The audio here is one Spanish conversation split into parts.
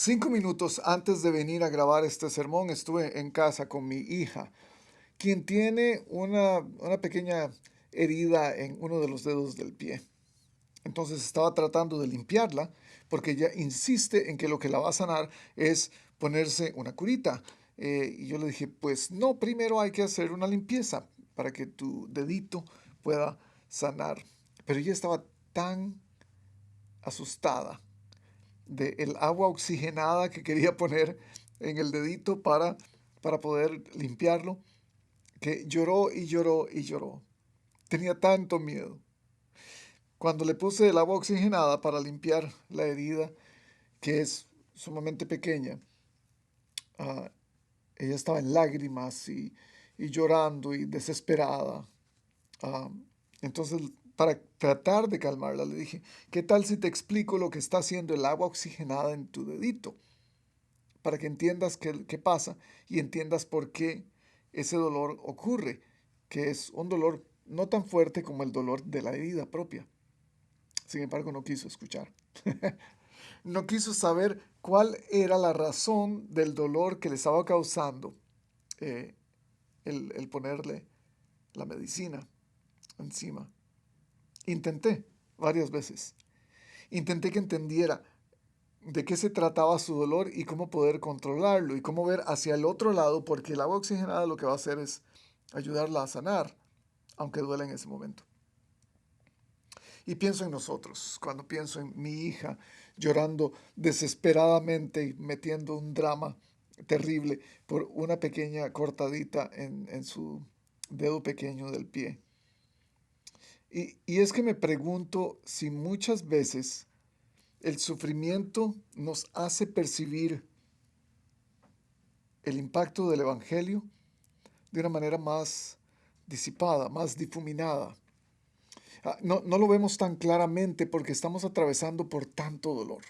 5 minutos antes de venir a grabar este sermón, estuve en casa con mi hija, quien tiene una pequeña herida en uno de los dedos del pie. Entonces estaba tratando de limpiarla porque ella insiste en que lo que la va a sanar es ponerse una curita. Y yo le dije, pues no, primero hay que hacer una limpieza para que tu dedito pueda sanar. Pero ella estaba tan asustada del agua oxigenada que quería poner en el dedito para poder limpiarlo, que lloró y lloró y lloró. Tenía tanto miedo. Cuando le puse el agua oxigenada para limpiar la herida, que es sumamente pequeña, ah, ella estaba en lágrimas y llorando y desesperada. Ah, entonces, para tratar de calmarla, le dije, ¿qué tal si te explico lo que está haciendo el agua oxigenada en tu dedito? Para que entiendas qué pasa y entiendas por qué ese dolor ocurre, que es un dolor no tan fuerte como el dolor de la herida propia. Sin embargo, no quiso escuchar. No quiso saber cuál era la razón del dolor que le estaba causando eh, el ponerle la medicina encima. Intenté varias veces. Intenté que entendiera de qué se trataba su dolor y cómo poder controlarlo y cómo ver hacia el otro lado, porque el agua oxigenada lo que va a hacer es ayudarla a sanar, aunque duela en ese momento. Y pienso en nosotros, cuando pienso en mi hija llorando desesperadamente y metiendo un drama terrible por una pequeña cortadita en su dedo pequeño del pie. Y es que me pregunto si muchas veces el sufrimiento nos hace percibir el impacto del Evangelio de una manera más disipada, más difuminada. No lo vemos tan claramente porque estamos atravesando por tanto dolor.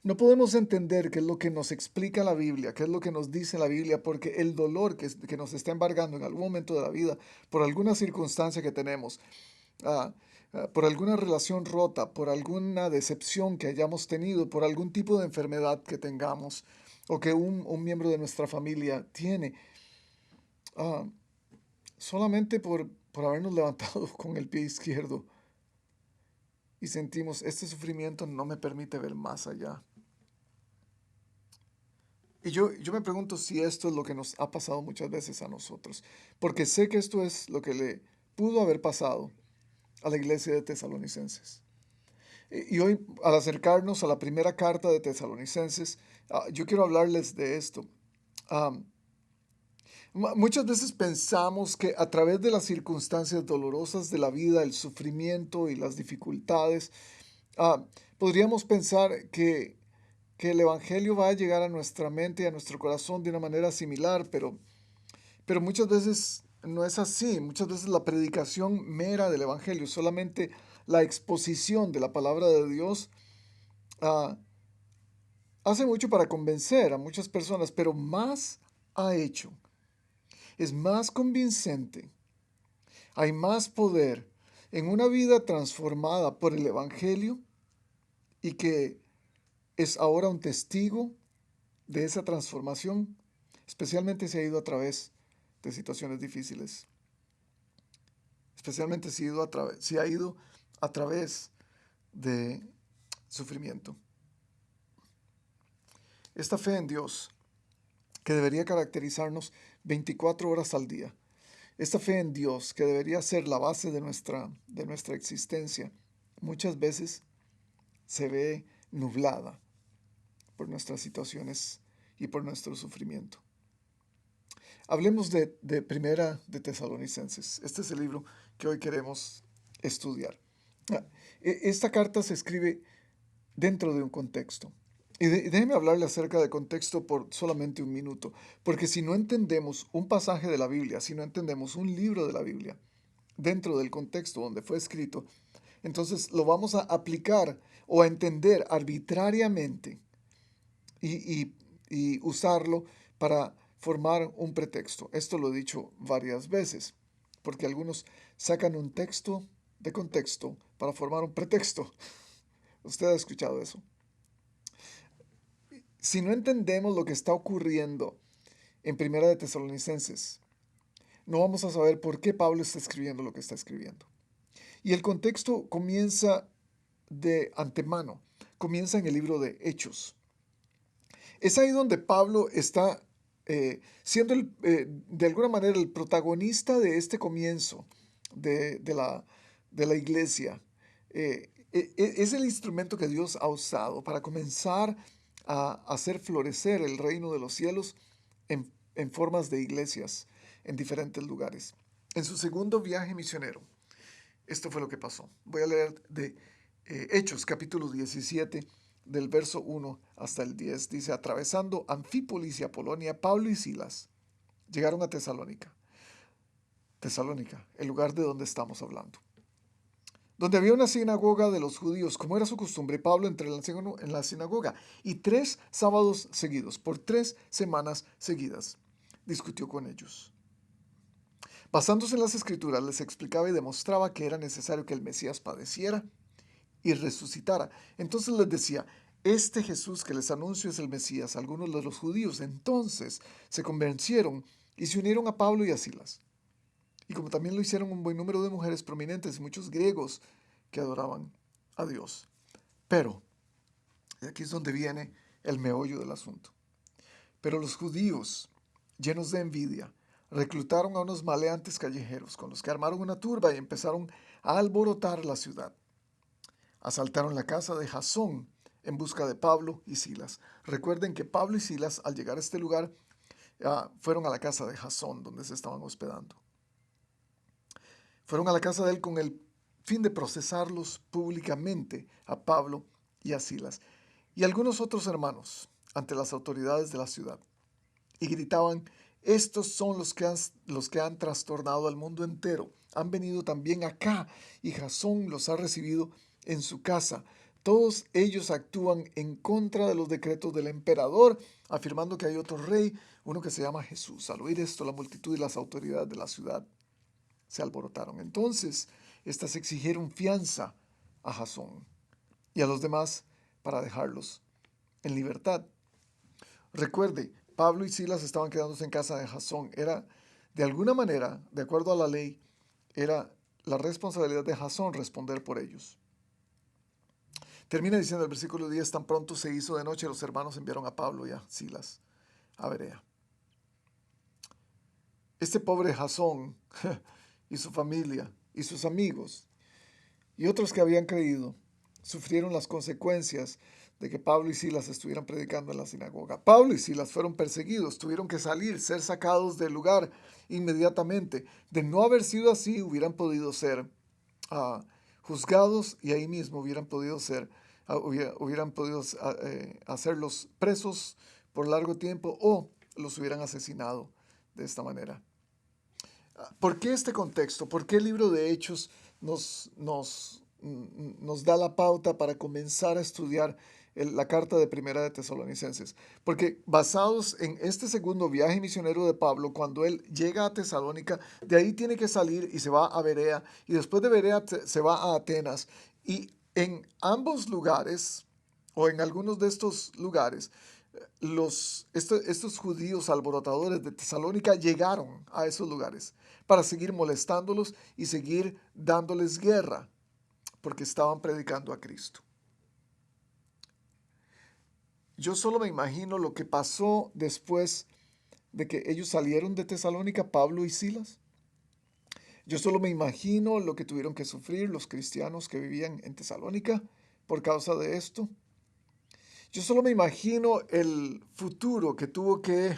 No podemos entender qué es lo que nos explica la Biblia, qué es lo que nos dice la Biblia, porque el dolor que nos está embargando en algún momento de la vida, por alguna circunstancia que tenemos, ah, por alguna relación rota, por alguna decepción que hayamos tenido, por algún tipo de enfermedad que tengamos o que un miembro de nuestra familia tiene, ah, solamente por habernos levantado con el pie izquierdo y sentimos, este sufrimiento no me permite ver más allá. Y yo me pregunto si esto es lo que nos ha pasado muchas veces a nosotros, porque sé que esto es lo que le pudo haber pasado a la iglesia de Tesalonicenses. Y hoy, al acercarnos a la primera carta de Tesalonicenses, yo quiero hablarles de esto. Am, Muchas veces pensamos que a través de las circunstancias dolorosas de la vida, el sufrimiento y las dificultades, ah, podríamos pensar que el Evangelio va a llegar a nuestra mente y a nuestro corazón de una manera similar, pero muchas veces no es así. Muchas veces la predicación mera del Evangelio, solamente la exposición de la palabra de Dios, ah, hace mucho para convencer a muchas personas, pero más ha hecho, es más convincente, hay más poder en una vida transformada por el Evangelio y que es ahora un testigo de esa transformación, especialmente si ha ido a través de situaciones difíciles, especialmente si ha ido a través de sufrimiento. Esta fe en Dios, que debería caracterizarnos 24 horas al día, esta fe en Dios, que debería ser la base de nuestra existencia, muchas veces se ve nublada por nuestras situaciones y por nuestro sufrimiento. Hablemos de Primera de Tesalonicenses. Este es el libro que hoy queremos estudiar. Ah, Esta carta se escribe dentro de un contexto. Y déjeme hablarle acerca del contexto por solamente un minuto, porque si no entendemos un pasaje de la Biblia, si no entendemos un libro de la Biblia dentro del contexto donde fue escrito, entonces lo vamos a aplicar o a entender arbitrariamente y, y usarlo para formar un pretexto. Esto lo he dicho varias veces, porque algunos sacan un texto de contexto para formar un pretexto. ¿Usted ha escuchado eso? Si no entendemos lo que está ocurriendo en Primera de Tesalonicenses, no vamos a saber por qué Pablo está escribiendo lo que está escribiendo. Y el contexto comienza de antemano, comienza en el libro de Hechos. Es ahí donde Pablo está siendo de alguna manera el protagonista de este comienzo de la iglesia. Es el instrumento que Dios ha usado para comenzar a hacer florecer el reino de los cielos en formas de iglesias en diferentes lugares. En su segundo viaje misionero, esto fue lo que pasó. Voy a leer de Hechos, capítulo 17, del verso 1 hasta el 10. Dice, atravesando Anfípolis y Apolonia, Pablo y Silas llegaron a Tesalónica. Tesalónica, el lugar de donde estamos hablando. Donde había una sinagoga de los judíos, como era su costumbre, Pablo entró en la sinagoga y 3 sábados seguidos, por 3 semanas seguidas, discutió con ellos. Basándose en las escrituras, les explicaba y demostraba que era necesario que el Mesías padeciera y resucitara. Entonces les decía, este Jesús que les anuncio es el Mesías. Algunos de los judíos entonces se convencieron y se unieron a Pablo y a Silas. Y como también lo hicieron un buen número de mujeres prominentes y muchos griegos que adoraban a Dios. Pero, y aquí es donde viene el meollo del asunto. Pero los judíos, llenos de envidia, reclutaron a unos maleantes callejeros con los que armaron una turba y empezaron a alborotar la ciudad. Asaltaron la casa de Jasón en busca de Pablo y Silas. Recuerden que Pablo y Silas, al llegar a este lugar, fueron a la casa de Jasón, donde se estaban hospedando. Fueron a la casa de él con el fin de procesarlos públicamente a Pablo y a Silas y algunos otros hermanos ante las autoridades de la ciudad. Y gritaban, estos son los que han trastornado al mundo entero. Han venido también acá y Jasón los ha recibido en su casa. Todos ellos actúan en contra de los decretos del emperador, afirmando que hay otro rey, uno que se llama Jesús. Al oír esto, la multitud y las autoridades de la ciudad se alborotaron. Entonces, estas exigieron fianza a Jasón y a los demás para dejarlos en libertad. Recuerde, Pablo y Silas estaban quedándose en casa de Jasón. Era, de alguna manera, de acuerdo a la ley, era la responsabilidad de Jasón responder por ellos. Termina diciendo el versículo 10, tan pronto se hizo de noche, los hermanos enviaron a Pablo y a Silas a Berea. Este pobre Jasón y su familia y sus amigos y otros que habían creído sufrieron las consecuencias de que Pablo y Silas estuvieran predicando en la sinagoga. Pablo y Silas fueron perseguidos, tuvieron que salir, ser sacados del lugar inmediatamente. De no haber sido así, hubieran podido ser juzgados y ahí mismo hubieran podido hacerlos presos por largo tiempo o los hubieran asesinado de esta manera. ¿Por qué este contexto? ¿Por qué el libro de Hechos nos da la pauta para comenzar a estudiar la carta de Primera de Tesalonicenses? Porque basados en este segundo viaje misionero de Pablo, cuando él llega a Tesalónica, de ahí tiene que salir y se va a Berea, y después de Berea se va a Atenas, y en ambos lugares, o en algunos de estos lugares, estos judíos alborotadores de Tesalónica llegaron a esos lugares para seguir molestándolos y seguir dándoles guerra, porque estaban predicando a Cristo. Yo solo me imagino lo que pasó después de que ellos salieron de Tesalónica, Pablo y Silas. Yo solo me imagino lo que tuvieron que sufrir los cristianos que vivían en Tesalónica por causa de esto. Yo solo me imagino el futuro que tuvo que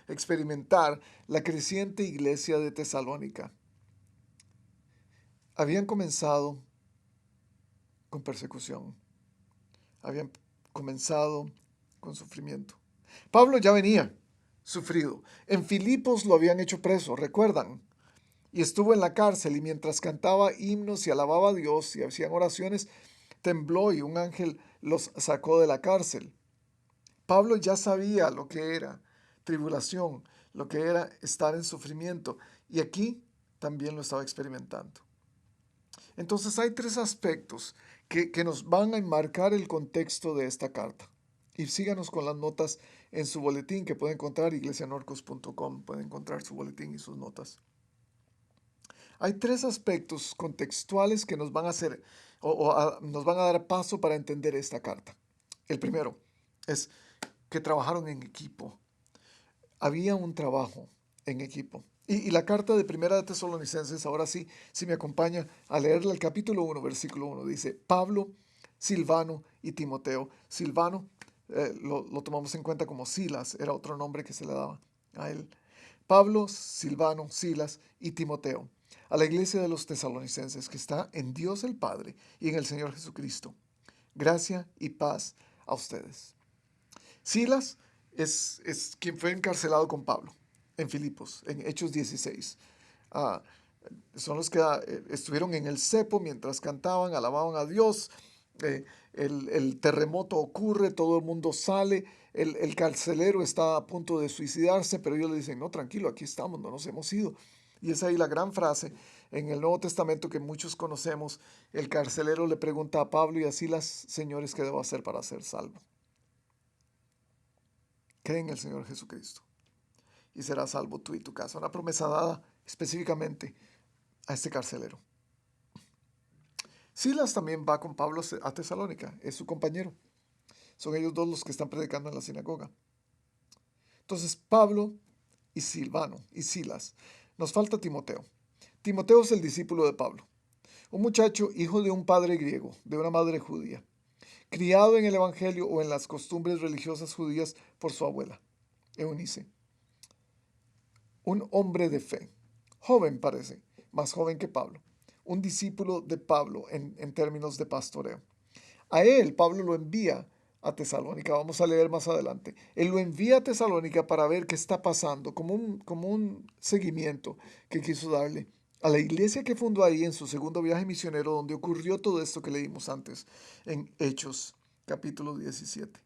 experimentar la creciente iglesia de Tesalónica. Habían comenzado con persecución, habían comenzado con sufrimiento. Pablo ya venía sufrido. En Filipos lo habían hecho preso, ¿recuerdan? Y estuvo en la cárcel y mientras cantaba himnos y alababa a Dios y hacían oraciones, tembló y un ángel los sacó de la cárcel. Pablo ya sabía lo que era tribulación, lo que era estar en sufrimiento, y aquí también lo estaba experimentando. Entonces hay 3 aspectos que nos van a enmarcar el contexto de esta carta. Y síganos con las notas en su boletín que puede encontrar iglesianorcos.com. Puede encontrar su boletín y sus notas. Hay tres aspectos contextuales que nos van a hacer nos van a dar paso para entender esta carta. El primero es que trabajaron en equipo. Había un trabajo en equipo. Y la carta de Primera de Tesalonicenses, ahora sí, si me acompaña a leerla, el capítulo 1, versículo 1, dice, Pablo, Silvano y Timoteo. Silvano lo tomamos en cuenta como Silas, era otro nombre que se le daba a él. Pablo, Silvano, Silas y Timoteo, a la iglesia de los tesalonicenses que está en Dios el Padre y en el Señor Jesucristo. Gracia y paz a ustedes. Silas es quien fue encarcelado con Pablo en Filipos, en Hechos 16. Ah, son los que estuvieron en el cepo mientras cantaban, alababan a Dios. Eh, el terremoto ocurre, todo el mundo sale, el carcelero está a punto de suicidarse, pero ellos le dicen, no, tranquilo, aquí estamos, no nos hemos ido. Y es ahí la gran frase en el Nuevo Testamento que muchos conocemos. El carcelero le pregunta a Pablo y a Silas, señores, ¿qué debo hacer para ser salvo? Cree en el Señor Jesucristo y serás salvo tú y tu casa. Una promesa dada específicamente a este carcelero. Silas también va con Pablo a Tesalónica, es su compañero. Son ellos dos los que están predicando en la sinagoga. Entonces, Pablo y Silvano y Silas. Nos falta Timoteo. Timoteo es el discípulo de Pablo, un muchacho hijo de un padre griego, de una madre judía, criado en el evangelio o en las costumbres religiosas judías por su abuela, Eunice. Un hombre de fe, joven parece, más joven que Pablo, un discípulo de Pablo en términos de pastoreo. A él Pablo lo envía a Tesalónica, vamos a leer más adelante. Él lo envía a Tesalónica para ver qué está pasando, como un seguimiento que quiso darle a la iglesia que fundó ahí en su segundo viaje misionero, donde ocurrió todo esto que leímos antes en Hechos capítulo 17.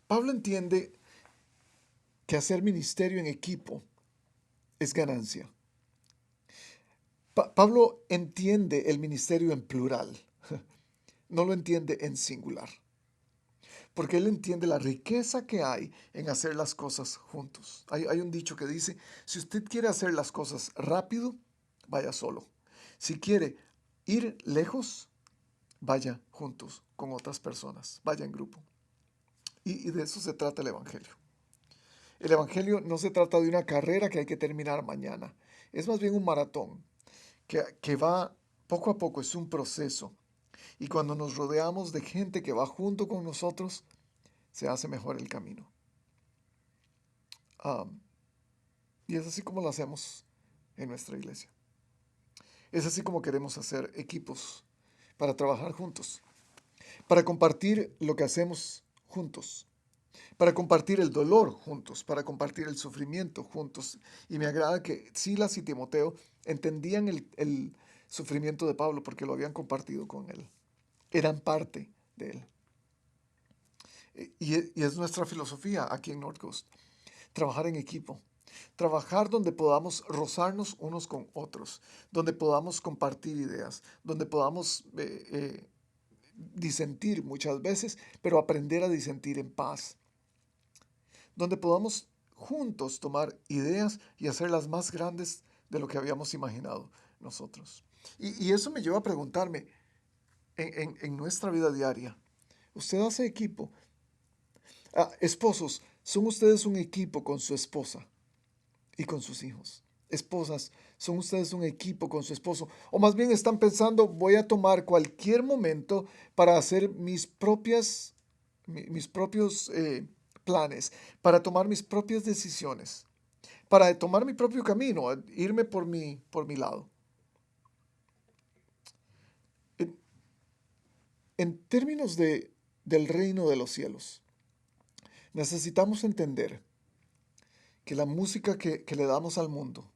Pablo entiende que hacer ministerio en equipo es ganancia. Pablo entiende el ministerio en plural, no lo entiende en singular, porque él entiende la riqueza que hay en hacer las cosas juntos. Hay un dicho que dice, si usted quiere hacer las cosas rápido, vaya solo. Si quiere ir lejos, vaya juntos con otras personas, vaya en grupo. Y de eso se trata el Evangelio. El Evangelio no se trata de una carrera que hay que terminar mañana, es más bien un maratón que va poco a poco, es un proceso. Y cuando nos rodeamos de gente que va junto con nosotros, se hace mejor el camino. Y es así como lo hacemos en nuestra iglesia. Es así como queremos hacer equipos para trabajar juntos, para compartir lo que hacemos juntos, para compartir el dolor juntos, para compartir el sufrimiento juntos. Y me agrada que Silas y Timoteo entendían el sufrimiento de Pablo porque lo habían compartido con él. Eran parte de él. Y es nuestra filosofía aquí en North Coast. Trabajar en equipo. Trabajar donde podamos rozarnos unos con otros, donde podamos compartir ideas, donde podamos disentir muchas veces, pero aprender a disentir en paz. Donde podamos juntos tomar ideas y hacerlas más grandes de lo que habíamos imaginado nosotros. Y eso me lleva a preguntarme, en nuestra vida diaria, ¿usted hace equipo? Esposos, ¿son ustedes un equipo con su esposa y con sus hijos? Esposas, ¿son ustedes un equipo con su esposo? O más bien están pensando, voy a tomar cualquier momento para hacer mis propios planes, para tomar mis propias decisiones, para tomar mi propio camino, irme por mi lado. En, en términos del reino de los cielos, necesitamos entender que la música que le damos al mundo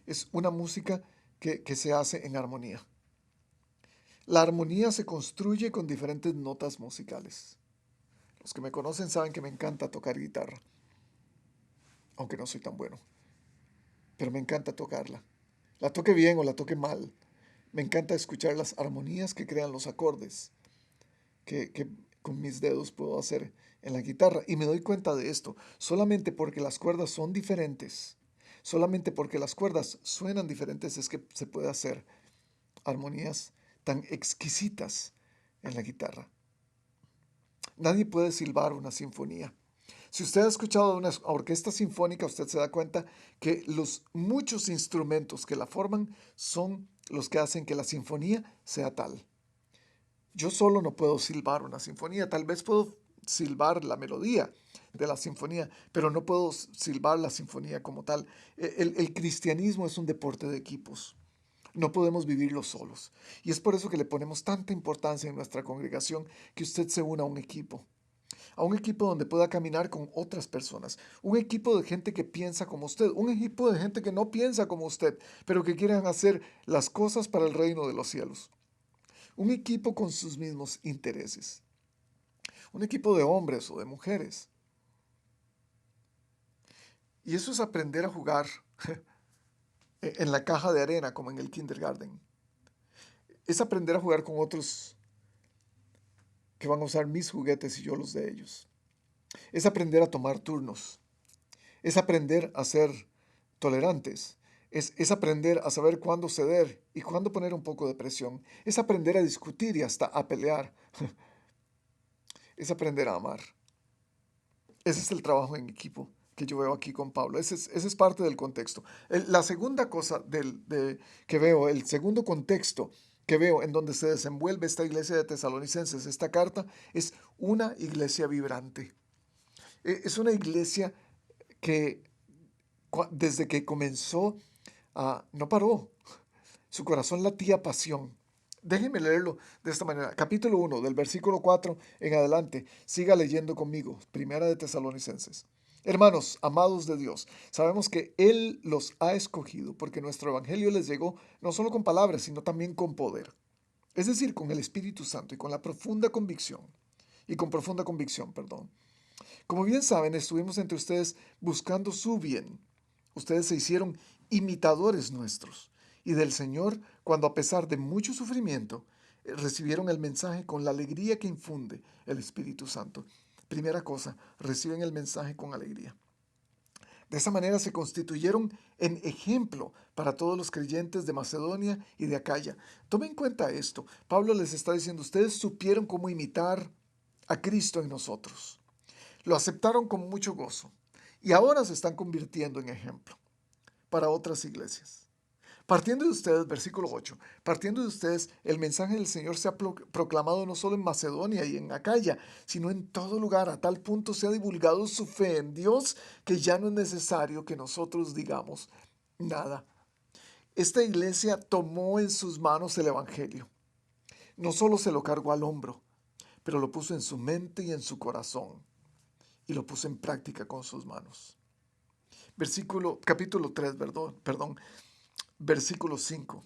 es una música que se hace en armonía. La armonía se construye con diferentes notas musicales. Los que me conocen saben que me encanta tocar guitarra, aunque no soy tan bueno, pero me encanta tocarla. La toque bien o la toque mal. Me encanta escuchar las armonías que crean los acordes, que con mis dedos puedo hacer en la guitarra. Y me doy cuenta de esto, solamente porque las cuerdas son diferentes, solamente porque las cuerdas suenan diferentes es que se puede hacer armonías tan exquisitas en la guitarra. Nadie puede silbar una sinfonía. Si usted ha escuchado una orquesta sinfónica, usted se da cuenta que los muchos instrumentos que la forman son los que hacen que la sinfonía sea tal. Yo solo no puedo silbar una sinfonía, tal vez puedo silbar la melodía de la sinfonía, pero no puedo silbar la sinfonía como tal. El cristianismo es un deporte de equipos. No podemos vivirlo solos. Y es por eso que le ponemos tanta importancia en nuestra congregación que usted se una a un equipo donde pueda caminar con otras personas, un equipo de gente que piensa como usted, un equipo de gente que no piensa como usted, pero que quieran hacer las cosas para el reino de los cielos, un equipo con sus mismos intereses, un equipo de hombres o de mujeres. Y eso es aprender a jugar en la caja de arena como en el kindergarten. Es aprender a jugar con otros que van a usar mis juguetes y yo los de ellos. Es aprender a tomar turnos. Es aprender a ser tolerantes. Es aprender a saber cuándo ceder y cuándo poner un poco de presión. Es aprender a discutir y hasta a pelear. Es aprender a amar. Ese es el trabajo en equipo que yo veo aquí con Pablo. Ese es parte del contexto. La segunda cosa que veo, el segundo contexto que veo en donde se desenvuelve esta iglesia de Tesalonicenses, esta carta, es una iglesia vibrante. Es una iglesia que desde que comenzó, no paró. Su corazón latía pasión. Déjenme leerlo de esta manera. Capítulo 1, del versículo 4 en adelante. Siga leyendo conmigo. Primera de Tesalonicenses. Hermanos, amados de Dios, sabemos que Él los ha escogido porque nuestro evangelio les llegó no solo con palabras, sino también con poder. Es decir, con el Espíritu Santo y con la profunda convicción. Y con profunda convicción, perdón. Como bien saben, estuvimos entre ustedes buscando su bien. Ustedes se hicieron imitadores nuestros y del Señor cuando a pesar de mucho sufrimiento recibieron el mensaje con la alegría que infunde el Espíritu Santo. Primera cosa, reciben el mensaje con alegría. De esa manera se constituyeron en ejemplo para todos los creyentes de Macedonia y de Acaya. Tomen en cuenta esto. Pablo les está diciendo, ustedes supieron cómo imitar a Cristo en nosotros. Lo aceptaron con mucho gozo y ahora se están convirtiendo en ejemplo para otras iglesias. Partiendo de ustedes, versículo 8, partiendo de ustedes, el mensaje del Señor se ha proclamado no solo en Macedonia y en Acaya, sino en todo lugar. A tal punto se ha divulgado su fe en Dios que ya no es necesario que nosotros digamos nada. Esta iglesia tomó en sus manos el Evangelio. No solo se lo cargó al hombro, pero lo puso en su mente y en su corazón y lo puso en práctica con sus manos. Capítulo 3, perdón, versículo 5.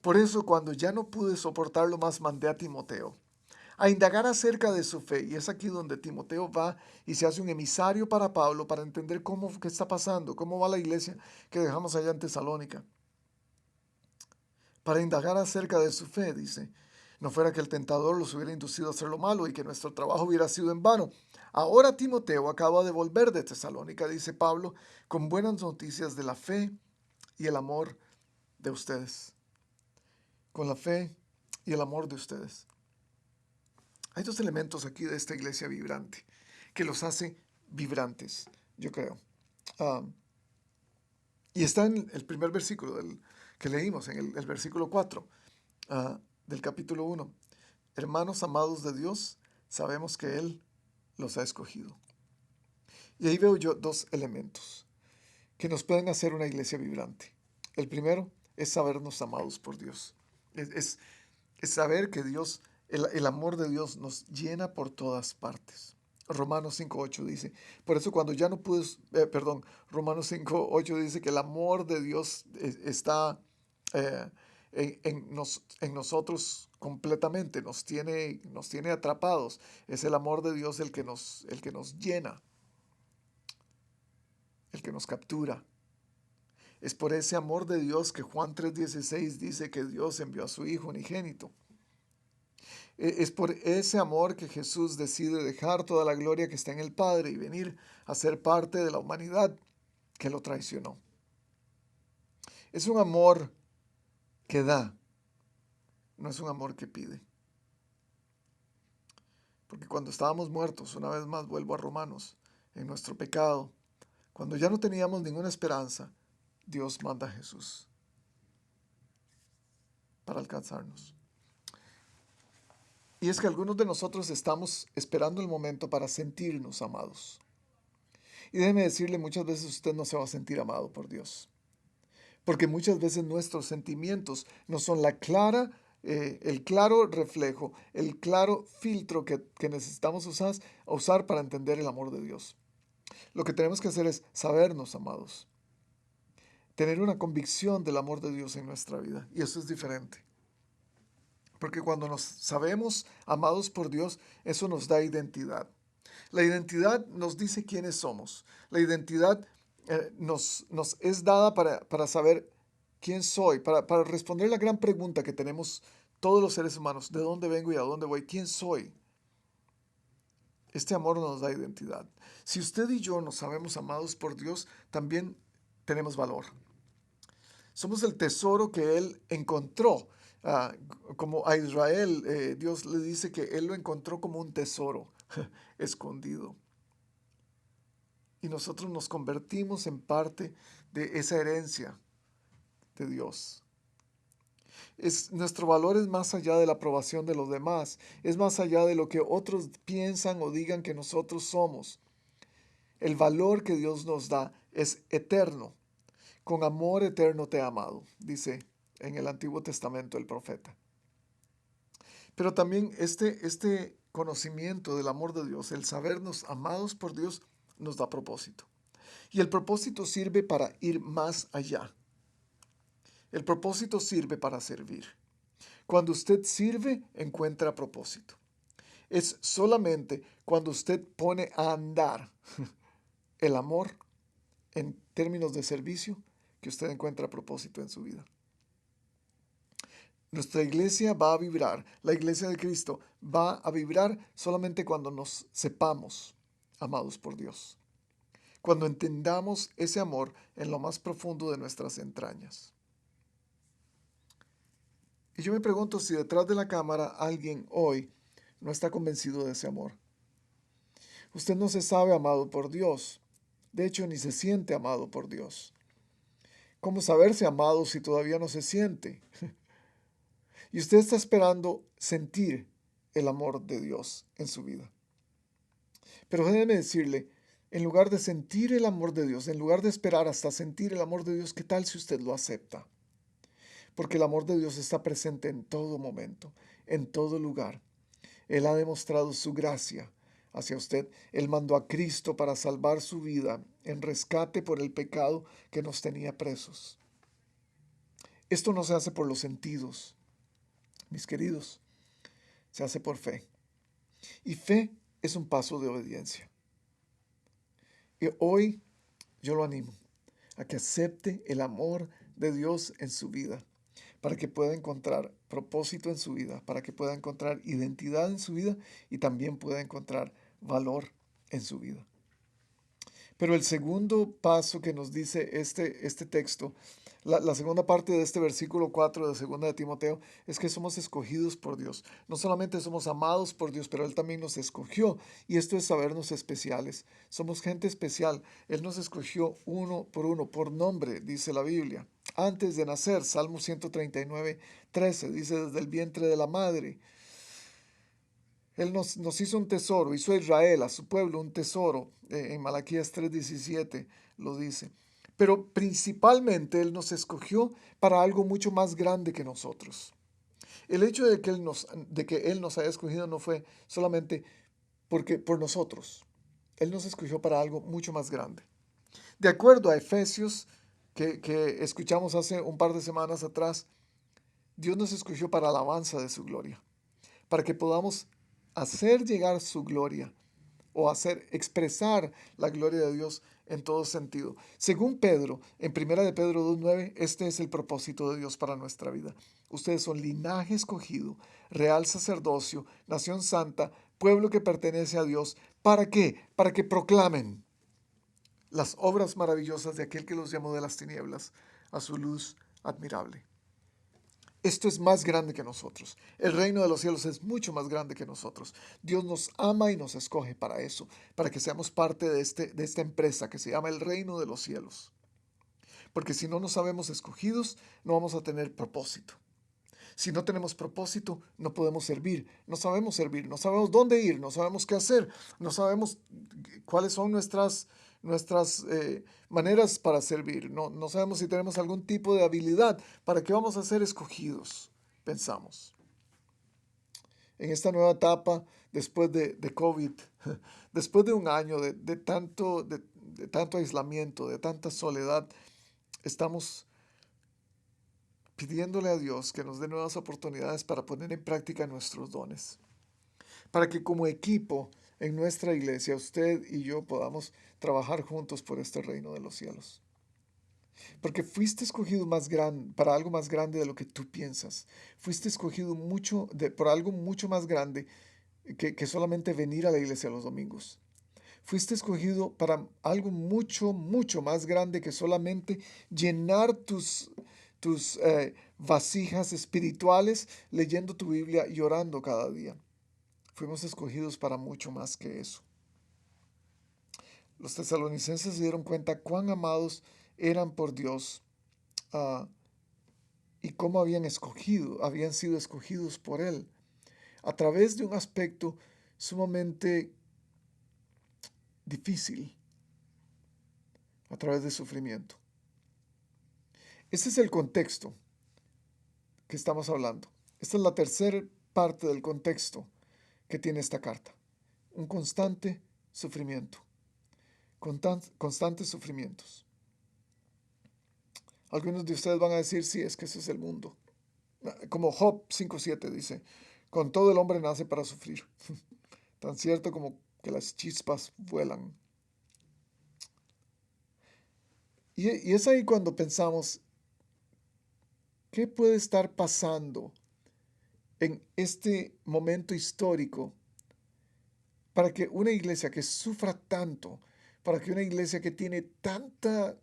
Por eso, cuando ya no pude soportarlo más, mandé a Timoteo a indagar acerca de su fe. Y es aquí donde Timoteo va y se hace un emisario para Pablo para entender qué está pasando, cómo va la iglesia que dejamos allá en Tesalónica. Para indagar acerca de su fe, dice, no fuera que el tentador los hubiera inducido a hacer lo malo y que nuestro trabajo hubiera sido en vano. Ahora Timoteo acaba de volver de Tesalónica, dice Pablo, con buenas noticias de la fe y el amor de ustedes. Con la fe y el amor de ustedes. Hay dos elementos aquí de esta iglesia vibrante que los hace vibrantes, yo creo. Y está en el primer versículo que leímos, en el versículo 4 del capítulo 1. Hermanos amados de Dios, sabemos que Él los ha escogido. Y ahí veo yo dos elementos que nos pueden hacer una iglesia vibrante. El primero es sabernos amados por Dios. Es saber que Dios, el amor de Dios nos llena por todas partes. Romanos 5.8 dice, por eso cuando ya no pude, Romanos 5.8 dice que el amor de Dios está en nosotros completamente, nos tiene atrapados. Es el amor de Dios el que nos llena, el que nos captura. Es por ese amor de Dios que Juan 3.16 dice que Dios envió a su Hijo unigénito. Es por ese amor que Jesús decide dejar toda la gloria que está en el Padre y venir a ser parte de la humanidad que lo traicionó. Es un amor que da, no es un amor que pide. Porque cuando estábamos muertos, una vez más vuelvo a Romanos, en nuestro pecado, cuando ya no teníamos ninguna esperanza, Dios manda a Jesús para alcanzarnos. Y es que algunos de nosotros estamos esperando el momento para sentirnos amados. Y déjeme decirle, muchas veces usted no se va a sentir amado por Dios. Porque muchas veces nuestros sentimientos no son el claro reflejo, el claro filtro que necesitamos usar para entender el amor de Dios. Lo que tenemos que hacer es sabernos amados, tener una convicción del amor de Dios en nuestra vida. Y eso es diferente. Porque cuando nos sabemos amados por Dios, eso nos da identidad. La identidad nos dice quiénes somos. La identidad nos es dada para saber quién soy, para responder la gran pregunta que tenemos todos los seres humanos. ¿De dónde vengo y a dónde voy? ¿Quién soy? Este amor nos da identidad. Si usted y yo nos sabemos amados por Dios, también tenemos valor. Somos el tesoro que Él encontró. Como a Israel, Dios le dice que Él lo encontró como un tesoro escondido. Y nosotros nos convertimos en parte de esa herencia de Dios. Nuestro valor es más allá de la aprobación de los demás, es más allá de lo que otros piensan o digan que nosotros somos. El valor que Dios nos da es eterno. Con amor eterno te he amado, dice en el Antiguo Testamento el profeta. Pero también este conocimiento del amor de Dios, el sabernos amados por Dios, nos da propósito. Y el propósito sirve para ir más allá. El propósito sirve para servir. Cuando usted sirve, encuentra propósito. Es solamente cuando usted pone a andar el amor en términos de servicio que usted encuentra propósito en su vida. Nuestra iglesia va a vibrar, la iglesia de Cristo va a vibrar solamente cuando nos sepamos amados por Dios. Cuando entendamos ese amor en lo más profundo de nuestras entrañas. Y yo me pregunto si detrás de la cámara alguien hoy no está convencido de ese amor. Usted no se sabe amado por Dios. De hecho, ni se siente amado por Dios. ¿Cómo saberse amado si todavía no se siente? Y usted está esperando sentir el amor de Dios en su vida. Pero déjeme decirle, en lugar de sentir el amor de Dios, en lugar de esperar hasta sentir el amor de Dios, ¿qué tal si usted lo acepta? Porque el amor de Dios está presente en todo momento, en todo lugar. Él ha demostrado su gracia hacia usted. Él mandó a Cristo para salvar su vida en rescate por el pecado que nos tenía presos. Esto no se hace por los sentidos, mis queridos, se hace por fe. Y fe es un paso de obediencia. Y hoy yo lo animo a que acepte el amor de Dios en su vida, para que pueda encontrar propósito en su vida, para que pueda encontrar identidad en su vida y también pueda encontrar valor en su vida. Pero el segundo paso que nos dice este texto, la segunda parte de este versículo 4 de 2 de Timoteo, es que somos escogidos por Dios. No solamente somos amados por Dios, pero Él también nos escogió. Y esto es sabernos especiales. Somos gente especial. Él nos escogió uno, por nombre, dice la Biblia. Antes de nacer, Salmo 139:13, dice desde el vientre de la madre. Él nos hizo un tesoro, hizo a Israel, a su pueblo, un tesoro. En Malaquías 3:17 lo dice. Pero principalmente Él nos escogió para algo mucho más grande que nosotros. El hecho de que Él nos haya escogido no fue solamente por nosotros. Él nos escogió para algo mucho más grande. De acuerdo a Efesios, que escuchamos hace un par de semanas atrás, Dios nos escogió para alabanza de su gloria, para que podamos hacer llegar su gloria o hacer expresar la gloria de Dios en todo sentido. Según Pedro, en 1 Pedro 2:9, este es el propósito de Dios para nuestra vida. Ustedes son linaje escogido, real sacerdocio, nación santa, pueblo que pertenece a Dios. ¿Para qué? Para que proclamen las obras maravillosas de aquel que los llamó de las tinieblas a su luz admirable. Esto es más grande que nosotros. El reino de los cielos es mucho más grande que nosotros. Dios nos ama y nos escoge para eso, para que seamos parte de esta empresa que se llama el reino de los cielos. Porque si no nos sabemos escogidos, no vamos a tener propósito. Si no tenemos propósito, no podemos servir, no sabemos dónde ir, no sabemos qué hacer, no sabemos cuáles son nuestras maneras para servir, no sabemos si tenemos algún tipo de habilidad. ¿Para qué vamos a ser escogidos? Pensamos. En esta nueva etapa, después de COVID, después de un año de tanto aislamiento, de tanta soledad, estamos pidiéndole a Dios que nos dé nuevas oportunidades para poner en práctica nuestros dones, para que como equipo en nuestra iglesia usted y yo podamos trabajar juntos por este reino de los cielos. Porque fuiste escogido para algo más grande de lo que tú piensas. Fuiste escogido por algo mucho más grande que solamente venir a la iglesia los domingos. Fuiste escogido para algo mucho, mucho más grande que solamente llenar tus vasijas espirituales leyendo tu Biblia y orando cada día. Fuimos escogidos para mucho más que eso. Los tesalonicenses se dieron cuenta cuán amados eran por Dios y cómo habían sido escogidos por Él a través de un aspecto sumamente difícil, a través de sufrimiento. Ese es el contexto que estamos hablando. Esta es la tercera parte del contexto que tiene esta carta. Un constante sufrimiento. Constantes sufrimientos. Algunos de ustedes van a decir, sí, es que ese es el mundo. Como Job 5:7 dice, con todo el hombre nace para sufrir. Tan cierto como que las chispas vuelan. Y es ahí cuando pensamos, ¿qué puede estar pasando en este momento histórico para que una iglesia que sufra tanto, para que una iglesia que tiene tanta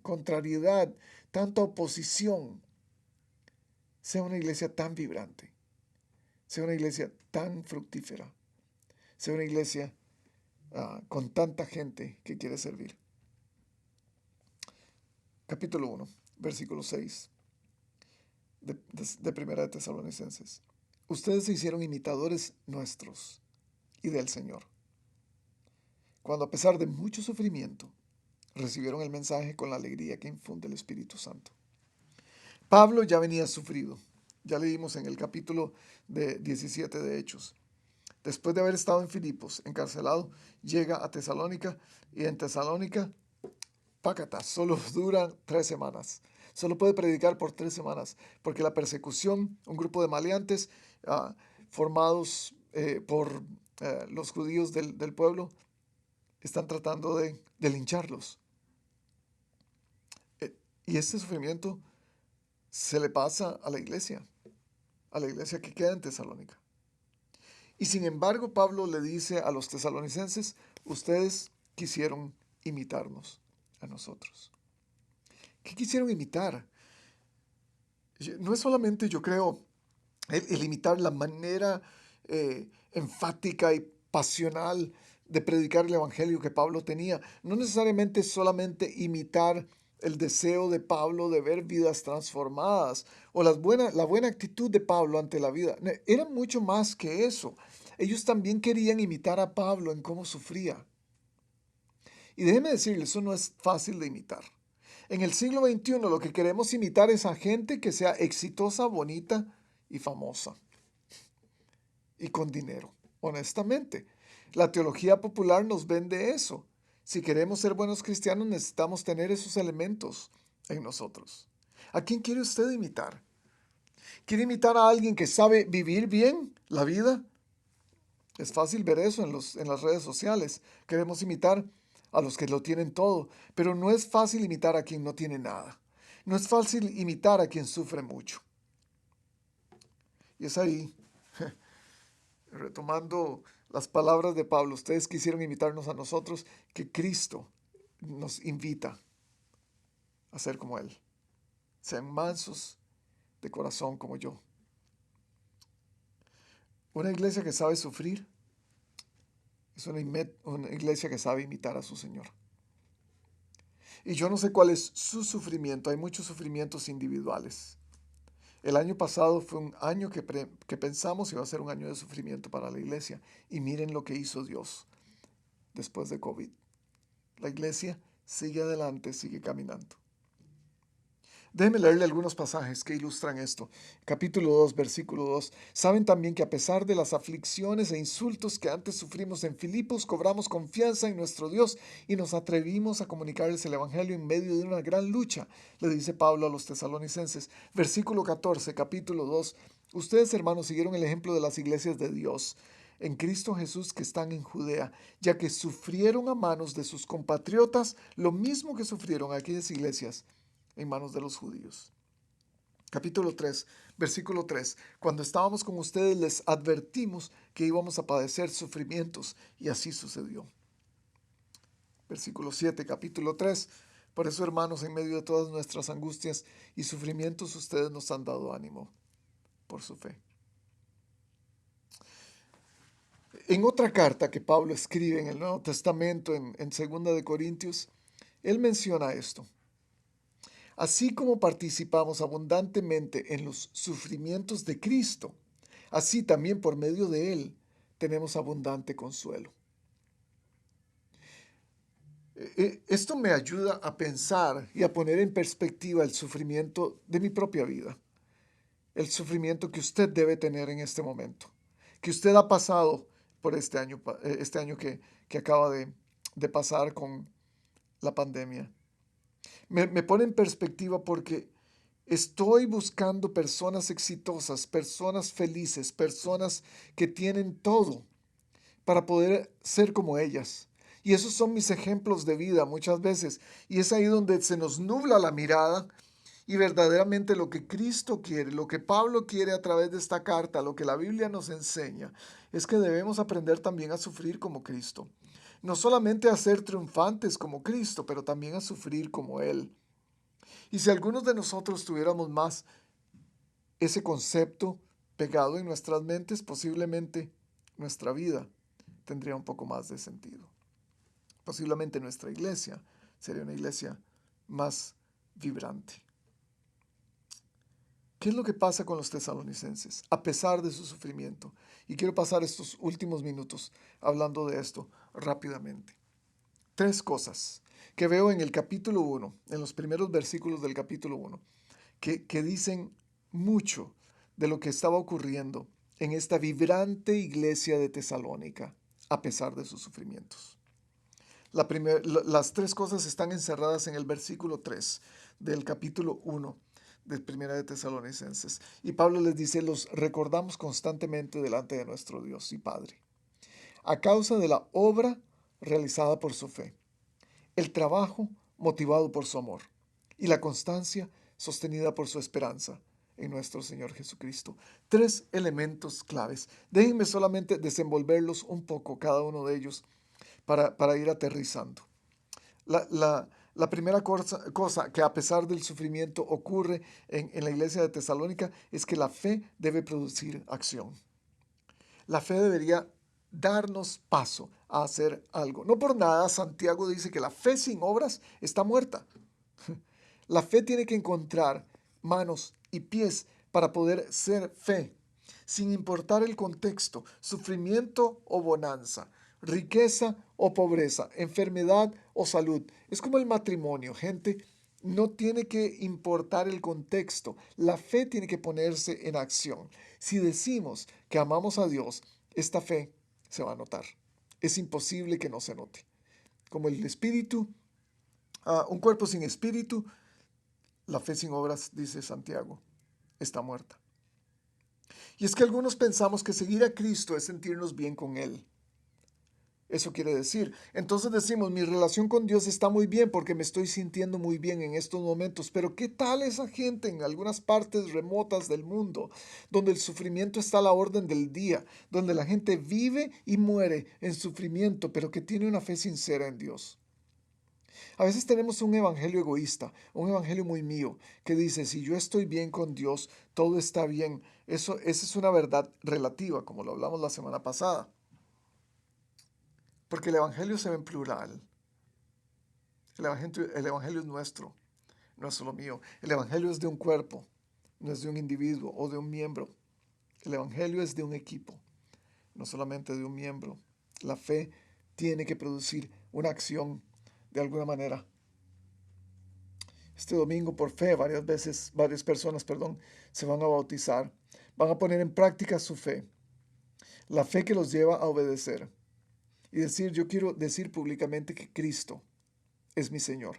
contrariedad, tanta oposición, sea una iglesia tan vibrante, sea una iglesia tan fructífera, sea una iglesia con tanta gente que quiere servir? Capítulo 1, versículo 6 de Primera de Tesalonicenses. Ustedes se hicieron imitadores nuestros y del Señor, cuando a pesar de mucho sufrimiento, recibieron el mensaje con la alegría que infunde el Espíritu Santo. Pablo ya venía sufrido. Ya leímos en el capítulo 17 de Hechos. Después de haber estado en Filipos, encarcelado, llega a Tesalónica y en Tesalónica, pácata, solo dura 3 semanas. Solo puede predicar por 3 semanas, porque la persecución, un grupo de maleantes formados por los judíos del pueblo, están tratando de lincharlos. Y este sufrimiento se le pasa a la iglesia que queda en Tesalónica. Y sin embargo, Pablo le dice a los tesalonicenses, ustedes quisieron imitarnos a nosotros. ¿Qué quisieron imitar? No es solamente, yo creo, el imitar la manera enfática y pasional de predicar el evangelio que Pablo tenía. No necesariamente solamente imitar el deseo de Pablo de ver vidas transformadas o la buena actitud de Pablo ante la vida. Era mucho más que eso. Ellos también querían imitar a Pablo en cómo sufría. Y déjeme decirles, eso no es fácil de imitar. En el siglo XXI lo que queremos imitar es a gente que sea exitosa, bonita y famosa. Y con dinero, honestamente. La teología popular nos vende eso. Si queremos ser buenos cristianos necesitamos tener esos elementos en nosotros. ¿A quién quiere usted imitar? ¿Quiere imitar a alguien que sabe vivir bien la vida? Es fácil ver eso en las redes sociales. Queremos imitar a los que lo tienen todo, pero no es fácil imitar a quien no tiene nada. No es fácil imitar a quien sufre mucho. Y es ahí, retomando las palabras de Pablo, ustedes quisieron imitarnos a nosotros, que Cristo nos invita a ser como Él. Sean mansos de corazón como yo. Una iglesia que sabe sufrir es una iglesia que sabe imitar a su Señor. Y yo no sé cuál es su sufrimiento. Hay muchos sufrimientos individuales. El año pasado fue un año que pensamos iba a ser un año de sufrimiento para la iglesia. Y miren lo que hizo Dios después de COVID. La iglesia sigue adelante, sigue caminando. Déjenme leerle algunos pasajes que ilustran esto. Capítulo 2, versículo 2. Saben también que a pesar de las aflicciones e insultos que antes sufrimos en Filipos, cobramos confianza en nuestro Dios y nos atrevimos a comunicarles el Evangelio en medio de una gran lucha, le dice Pablo a los tesalonicenses. Versículo 14, capítulo 2. Ustedes, hermanos, siguieron el ejemplo de las iglesias de Dios en Cristo Jesús que están en Judea, ya que sufrieron a manos de sus compatriotas lo mismo que sufrieron aquellas iglesias en manos de los judíos. Capítulo 3, versículo 3. Cuando estábamos con ustedes les advertimos que íbamos a padecer sufrimientos y así sucedió. Versículo 7, capítulo 3. Por eso, hermanos, en medio de todas nuestras angustias y sufrimientos, ustedes nos han dado ánimo por su fe. En otra carta que Pablo escribe en el Nuevo Testamento, en 2 de Corintios, él menciona esto. Así como participamos abundantemente en los sufrimientos de Cristo, así también por medio de Él tenemos abundante consuelo. Esto me ayuda a pensar y a poner en perspectiva el sufrimiento de mi propia vida, el sufrimiento que usted debe tener en este momento, que usted ha pasado por este año que acaba de pasar con la pandemia. Me pone en perspectiva porque estoy buscando personas exitosas, personas felices, personas que tienen todo para poder ser como ellas. Y esos son mis ejemplos de vida muchas veces. Y es ahí donde se nos nubla la mirada y verdaderamente lo que Cristo quiere, lo que Pablo quiere a través de esta carta, lo que la Biblia nos enseña, es que debemos aprender también a sufrir como Cristo. No solamente a ser triunfantes como Cristo, pero también a sufrir como Él. Y si algunos de nosotros tuviéramos más ese concepto pegado en nuestras mentes, posiblemente nuestra vida tendría un poco más de sentido. Posiblemente nuestra iglesia sería una iglesia más vibrante. ¿Qué es lo que pasa con los tesalonicenses a pesar de su sufrimiento? Y quiero pasar estos últimos minutos hablando de esto rápidamente. Tres cosas que veo en el capítulo 1, en los primeros versículos del capítulo 1, que dicen mucho de lo que estaba ocurriendo en esta vibrante iglesia de Tesalónica, a pesar de sus sufrimientos. Las tres cosas están encerradas en el versículo 3 del capítulo 1 de Primera de Tesalonicenses. Y Pablo les dice, los recordamos constantemente delante de nuestro Dios y Padre, a causa de la obra realizada por su fe, el trabajo motivado por su amor y la constancia sostenida por su esperanza en nuestro Señor Jesucristo. Tres elementos claves. Déjenme solamente desenvolverlos un poco, cada uno de ellos, para ir aterrizando. La primera cosa que a pesar del sufrimiento ocurre en la iglesia de Tesalónica es que la fe debe producir acción. La fe debería darnos paso a hacer algo. No por nada Santiago dice que la fe sin obras está muerta. La fe tiene que encontrar manos y pies para poder ser fe, sin importar el contexto, sufrimiento o bonanza, riqueza o pobreza, enfermedad o salud. Es como el matrimonio, gente. No tiene que importar el contexto. La fe tiene que ponerse en acción. Si decimos que amamos a Dios, esta fe se va a notar. Es imposible que no se note. Como el espíritu, un cuerpo sin espíritu, la fe sin obras, dice Santiago, está muerta. Y es que algunos pensamos que seguir a Cristo es sentirnos bien con Él. Eso quiere decir. Entonces decimos, mi relación con Dios está muy bien porque me estoy sintiendo muy bien en estos momentos. Pero ¿qué tal esa gente en algunas partes remotas del mundo, donde el sufrimiento está a la orden del día, donde la gente vive y muere en sufrimiento, pero que tiene una fe sincera en Dios? A veces tenemos un evangelio egoísta, un evangelio muy mío, que dice, si yo estoy bien con Dios, todo está bien. Esa es una verdad relativa, como lo hablamos la semana pasada. Porque el evangelio se ve en plural. El evangelio es nuestro, no es solo mío. El evangelio es de un cuerpo, no es de un individuo o de un miembro. El evangelio es de un equipo, no solamente de un miembro. La fe tiene que producir una acción de alguna manera. Este domingo, por fe, varias personas, perdón, se van a bautizar. Van a poner en práctica su fe. La fe que los lleva a obedecer. Y decir, yo quiero decir públicamente que Cristo es mi Señor.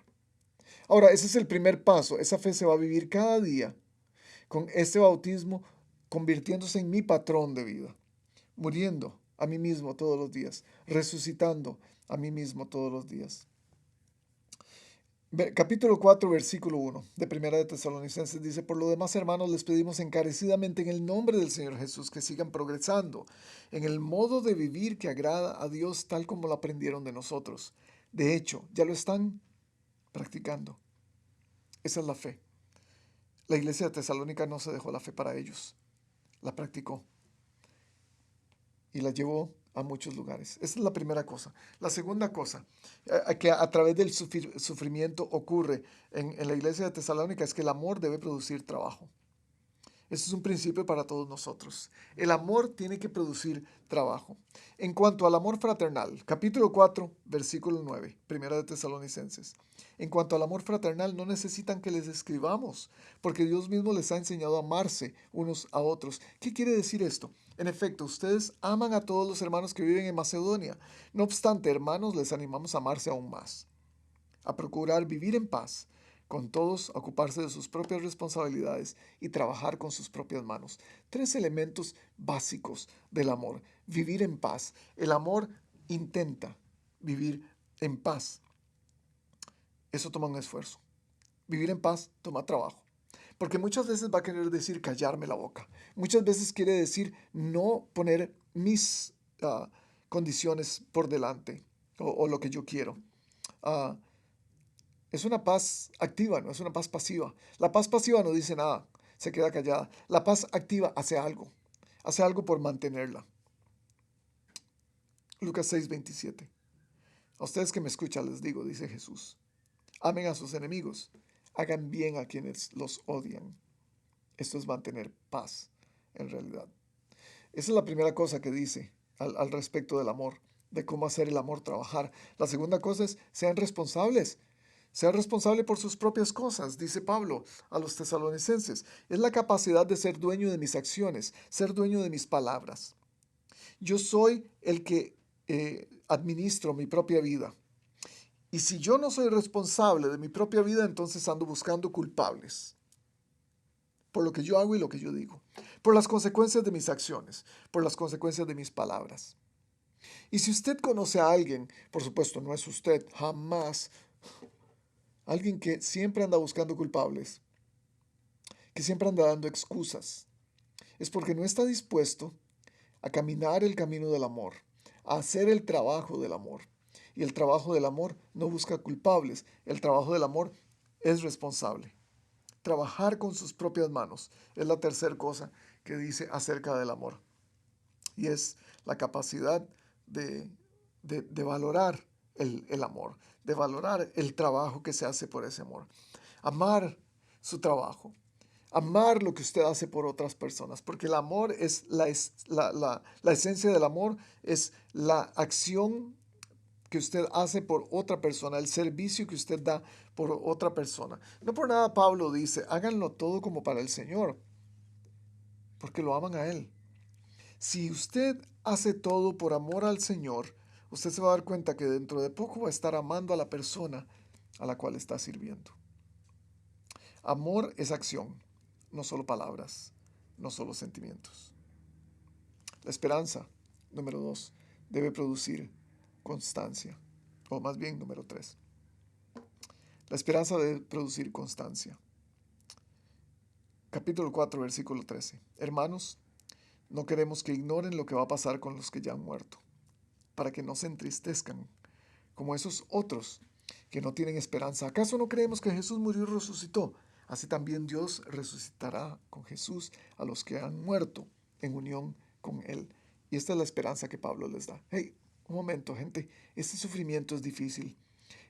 Ahora, ese es el primer paso. Esa fe se va a vivir cada día con este bautismo convirtiéndose en mi patrón de vida, muriendo a mí mismo todos los días, resucitando a mí mismo todos los días. Capítulo 4, versículo 1 de Primera de Tesalonicenses dice, por lo demás, hermanos, les pedimos encarecidamente en el nombre del Señor Jesús que sigan progresando en el modo de vivir que agrada a Dios tal como lo aprendieron de nosotros. De hecho, ya lo están practicando. Esa es la fe. La iglesia de Tesalónica no se dejó la fe para ellos, la practicó y la llevó a muchos lugares. Esa es la primera cosa. La segunda cosa que a través del sufrimiento ocurre en la iglesia de Tesalónica es que el amor debe producir trabajo. Eso es un principio para todos nosotros. El amor tiene que producir trabajo. En cuanto al amor fraternal, capítulo 4, versículo 9, Primera de Tesalonicenses. En cuanto al amor fraternal, no necesitan que les escribamos, porque Dios mismo les ha enseñado a amarse unos a otros. ¿Qué quiere decir esto? En efecto, ustedes aman a todos los hermanos que viven en Macedonia. No obstante, hermanos, les animamos a amarse aún más, a procurar vivir en paz con todos, a ocuparse de sus propias responsabilidades y trabajar con sus propias manos. Tres elementos básicos del amor. Vivir en paz. El amor intenta vivir en paz. Eso toma un esfuerzo. Vivir en paz toma trabajo. Porque muchas veces va a querer decir callarme la boca. Muchas veces quiere decir no poner mis condiciones por delante o lo que yo quiero. Uh, Es una paz activa, no es una paz pasiva. La paz pasiva no dice nada, se queda callada. La paz activa hace algo por mantenerla. Lucas 6:27. A ustedes que me escuchan les digo, dice Jesús, amen a sus enemigos, hagan bien a quienes los odian. Esto es mantener paz, en realidad. Esa es la primera cosa que dice al respecto del amor, de cómo hacer el amor trabajar. La segunda cosa es, sean responsables. Sea responsable por sus propias cosas, dice Pablo a los tesalonicenses. Es la capacidad de ser dueño de mis acciones, ser dueño de mis palabras. Yo soy el que administro mi propia vida. Y si yo no soy responsable de mi propia vida, entonces ando buscando culpables por lo que yo hago y lo que yo digo, por las consecuencias de mis acciones, por las consecuencias de mis palabras. Y si usted conoce a alguien, por supuesto no es usted, jamás, alguien que siempre anda buscando culpables, que siempre anda dando excusas, es porque no está dispuesto a caminar el camino del amor, a hacer el trabajo del amor. Y el trabajo del amor no busca culpables, el trabajo del amor es responsable. Trabajar con sus propias manos es la tercera cosa que dice acerca del amor. Y es la capacidad de valorar el amor, de valorar el trabajo que se hace por ese amor. Amar su trabajo, amar lo que usted hace por otras personas, porque el amor es la esencia del amor, es la acción que usted hace por otra persona, el servicio que usted da por otra persona. No por nada Pablo dice, háganlo todo como para el Señor, porque lo aman a Él. Si usted hace todo por amor al Señor, usted se va a dar cuenta que dentro de poco va a estar amando a la persona a la cual está sirviendo. Amor es acción, no solo palabras. no solo sentimientos. La esperanza, número 2, debe producir constancia. O más bien, número 3. La esperanza debe producir constancia. Capítulo 4, versículo 13. Hermanos, no queremos que ignoren lo que va a pasar con los que ya han muerto, para que no se entristezcan, como esos otros que no tienen esperanza. ¿Acaso no creemos que Jesús murió y resucitó? Así también Dios resucitará con Jesús a los que han muerto en unión con Él. Y esta es la esperanza que Pablo les da. Hey, un momento, gente, este sufrimiento es difícil.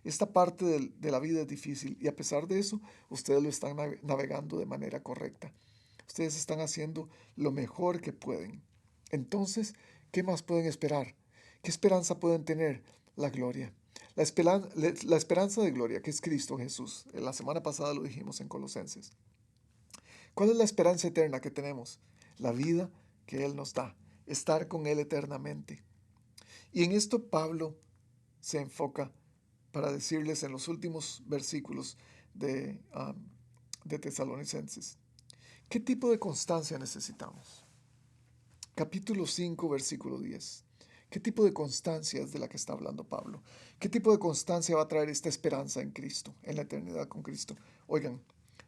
Esta parte de la vida es difícil y a pesar de eso, ustedes lo están navegando de manera correcta. Ustedes están haciendo lo mejor que pueden. Entonces, ¿qué más pueden esperar? ¿Qué esperanza pueden tener? La gloria. La esperanza de gloria, que es Cristo Jesús. La semana pasada lo dijimos en Colosenses. ¿Cuál es la esperanza eterna que tenemos? La vida que Él nos da. Estar con Él eternamente. Y en esto Pablo se enfoca para decirles en los últimos versículos de Tesalonicenses. ¿Qué tipo de constancia necesitamos? Capítulo 5, versículo 10. ¿Qué tipo de constancia es de la que está hablando Pablo? ¿Qué tipo de constancia va a traer esta esperanza en Cristo, en la eternidad con Cristo? Oigan,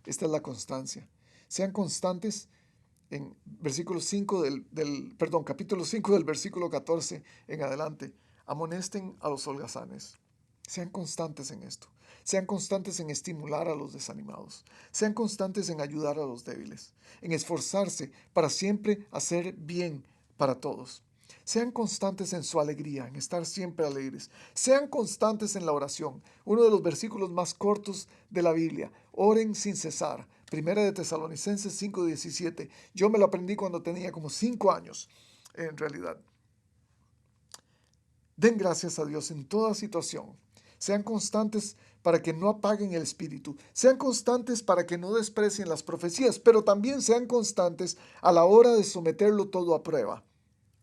esta es la constancia. Sean constantes en versículo 5 capítulo 5 del versículo 14 en adelante. Amonesten a los holgazanes. Sean constantes en esto. Sean constantes en estimular a los desanimados. Sean constantes en ayudar a los débiles. En esforzarse para siempre hacer bien para todos. Sean constantes en su alegría, en estar siempre alegres. Sean constantes en la oración. Uno de los versículos más cortos de la Biblia. Oren sin cesar. Primera de Tesalonicenses 5:17. Yo me lo aprendí cuando tenía como 5 años, en realidad. Den gracias a Dios en toda situación. Sean constantes para que no apaguen el espíritu. Sean constantes para que no desprecien las profecías, pero también sean constantes a la hora de someterlo todo a prueba.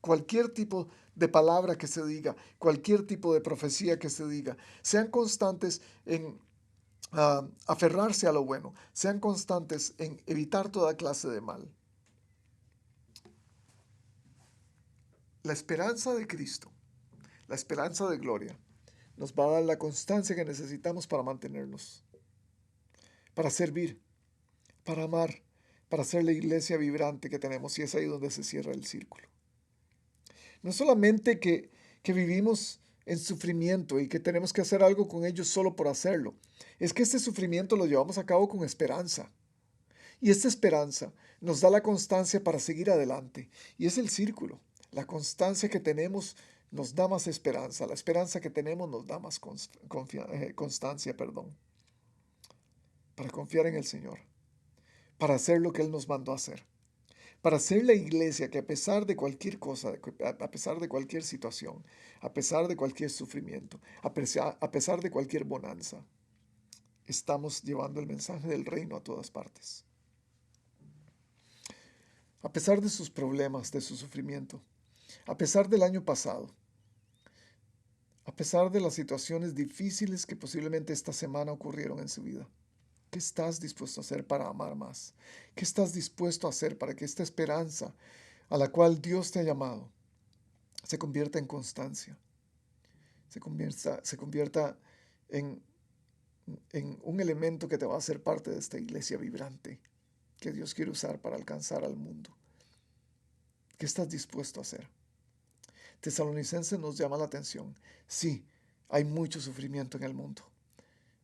Cualquier tipo de palabra que se diga, cualquier tipo de profecía que se diga, sean constantes en aferrarse a lo bueno, sean constantes en evitar toda clase de mal. La esperanza de Cristo, la esperanza de gloria, nos va a dar la constancia que necesitamos para mantenernos, para servir, para amar, para ser la iglesia vibrante que tenemos, y es ahí donde se cierra el círculo. No solamente que vivimos en sufrimiento y que tenemos que hacer algo con ellos solo por hacerlo, es que este sufrimiento lo llevamos a cabo con esperanza. Y esta esperanza nos da la constancia para seguir adelante. Y es el círculo. La constancia que tenemos nos da más esperanza. La esperanza que tenemos nos da más constancia, para confiar en el Señor, para hacer lo que Él nos mandó a hacer, para ser la iglesia que a pesar de cualquier cosa, a pesar de cualquier situación, a pesar de cualquier sufrimiento, a pesar de cualquier bonanza, estamos llevando el mensaje del reino a todas partes. A pesar de sus problemas, de su sufrimiento, a pesar del año pasado, a pesar de las situaciones difíciles que posiblemente esta semana ocurrieron en su vida, ¿qué estás dispuesto a hacer para amar más? ¿Qué estás dispuesto a hacer para que esta esperanza a la cual Dios te ha llamado se convierta en constancia? Se convierta en un elemento que te va a hacer parte de esta iglesia vibrante que Dios quiere usar para alcanzar al mundo. ¿Qué estás dispuesto a hacer? Tesalonicenses nos llama la atención. Sí, hay mucho sufrimiento en el mundo,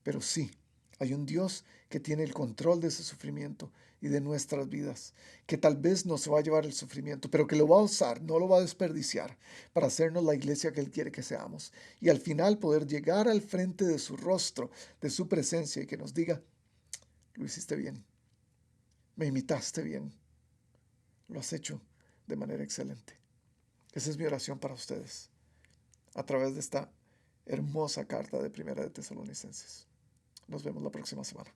pero sí, hay un Dios que tiene el control de ese sufrimiento y de nuestras vidas, que tal vez nos va a llevar el sufrimiento, pero que lo va a usar, no lo va a desperdiciar para hacernos la iglesia que Él quiere que seamos. Y al final poder llegar al frente de su rostro, de su presencia y que nos diga, lo hiciste bien, me imitaste bien, lo has hecho de manera excelente. Esa es mi oración para ustedes a través de esta hermosa carta de Primera de Tesalonicenses. Nos vemos la próxima semana.